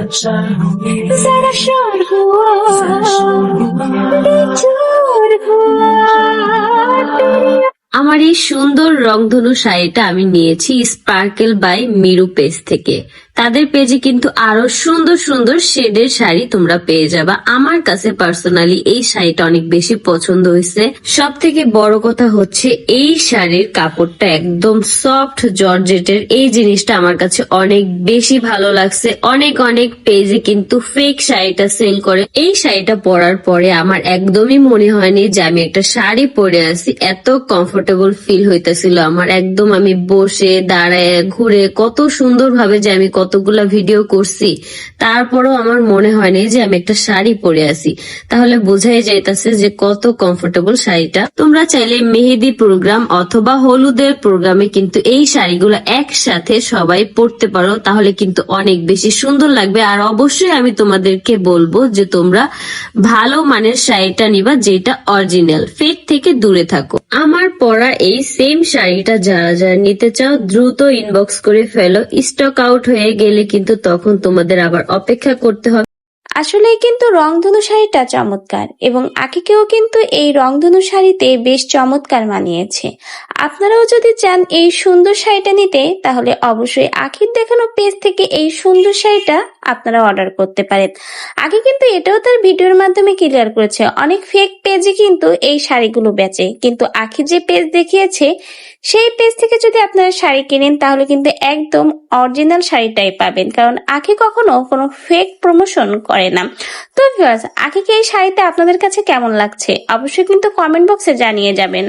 जरा शोर हुआ बेजोर हुआ तेरी। আমার এই সুন্দর রংধনু শাড়িটা আমি নিয়েছি স্পার্কেল বাই মিরু পেজ থেকে। তাদের পেজে কিন্তু আরো সুন্দর সুন্দর শেডের শাড়ি তোমরা পেয়ে যাবা। আমার কাছে পার্সোনালি এই শাড়িটা অনেক বেশি পছন্দ হয়েছে। সব থেকে বড় কথা হচ্ছে এই শাড়ির কাপড়টা একদম সফট জর্জেটের। এই জিনিসটা আমার কাছে অনেক বেশি ভালো লাগছে। অনেক অনেক পেজে কিন্তু ফেক শাড়িটা সেল করে। এই শাড়িটা পরার পরে আমার একদমই মনে হয়নি যে আমি একটা শাড়ি পরে আছি। এত কমফোর্টেবল ফিল হইতেছিল আমার। একদম আমি বসে দাঁড়ায় ঘুরে কত সুন্দর ভাবে যে আমি কতগুলা ভিডিও করছি, তারপরও আমার মনে হয়নি যে আমি একটা শাড়ি পরে আছি। তাহলে বোঝাই যাইতেছে যে কত কমফোর্টেবল শাড়িটা। তোমরা চাইলে মেহেদি প্রোগ্রাম অথবা হলুদের প্রোগ্রামে কিন্তু এই শাড়িগুলো একসাথে সবাই পরতে পারো, তাহলে কিন্তু অনেক বেশি সুন্দর লাগবে। আর অবশ্যই আমি তোমাদেরকে বলবো যে তোমরা ভালো মানের শাড়িটা নিবা, যেটা অরিজিনাল, ফেক থেকে দূরে থাকো। আমার পরা এই সেম শাড়িটা যারা যারা নিতে চাও দ্রুত ইনবক্স করে ফেলো। স্টক আউট হয়ে গেলে কিন্তু তখন তোমাদের আবার অপেক্ষা করতে হবে। আসলেই কিন্তু রংধনু শাড়িটা চমৎকার এবং আখিকেও কিন্তু এই রংধনু শাড়িতে বেশ চমৎকার মানিয়েছে। আপনারাও যদি চান এই সুন্দর শাড়িটা নিতে, তাহলে অবশ্যই আখির দেখানো পেজ থেকে এই সুন্দর শাড়িটা আপনারা অর্ডার করতে পারেন। আগে কিন্তু এটাও তার ভিডিওর মাধ্যমে ক্লিয়ার করেছে, অনেক ফেক পেজে কিন্তু এই শাড়িগুলো বেচে, কিন্তু আখি যে পেজ দেখিয়েছে সেই পেজ থেকে যদি আপনারা শাড়ি কিনেন তাহলে কিন্তু একদম অরিজিনাল শাড়িটাই পাবেন, কারণ আখি কখনো কোনো ফেক প্রমোশন করে না। তো ভিউয়ার্স, আখিকে এই শাড়িতে আপনাদের কাছে কেমন লাগছে অবশ্যই কিন্তু কমেন্ট বক্সে জানিয়ে যাবেন।